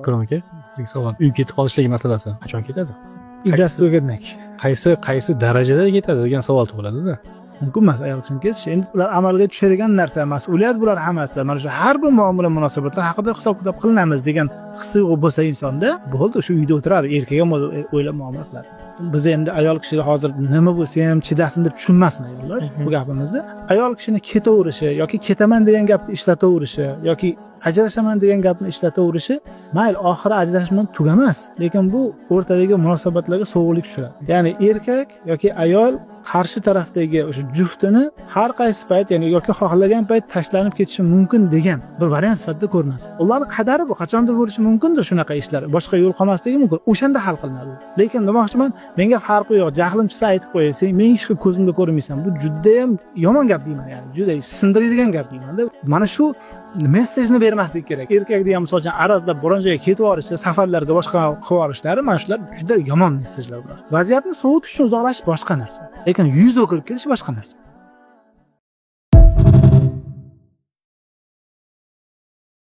Akrom aka, sizga savol. Uy ketib qolishligi masalasi qachon ketadi? Egasi tugagandan Qaysi darajada ketadi degan savol tug'iladi-da. mumkin emas ayol kishining ketishi. Endi ular amalga tushadigan narsa, mas'uliyat bular hammasi. Mana shu har bir muomala munosabatlar haqida hisob-kitob qilinamiz degan his-tuyg'u bo'lsa insonda, bo'ldi, o'sha uyda o'tiradi, erkak ham o'ylab muomala qiladi. Biz endi ayol kishilar hozir nima bo'lsa ham chidasin deb tushunmasin ayollar bu gapimizni. Ayol kishini ketaverishi yoki ketaman degan gapni ishlataverishi yoki ajrashaman degan gapni ishlataverishi, mayli oxiri ajrashish bilan tugamas, lekin bu o'rtadagi munosabatlarga sovuqlik tushiradi. Ya'ni erkak yoki ayol qarshi tarafdagi o'sha juftini har qaysi payt, ya'ni yoki xohlagan payt tashlanib ketishi mumkin degan bir variant sifatida ko'rmas. Ularning qadari bu, qachondir bo'lishi mumkindir shunaqa ishlar. Boshqa yo'l qolmasligi mumkin. O'shanda hal qilinadi. Lekin demoqchiman, menga farqi yo'q, jahlim chiqsa aytib qo'y, sen meni hech ko'zimda ko'rmaysan. Bu juda ham yomon gap deyman, ya'ni juda sindiradigan gap deyman-da. Mana shu mesajni bermaslik kerak. Erkakni ham masalan arazlab biron joyga ketib yuborishi, safarlarga boshqa qilib yuborishlari, mana shular juda yomon mesajlar bular. Vaziyatni sovutish uchun uzoqlashish boshqa narsa. Lekin yuz o'kirib ketish boshqa narsa.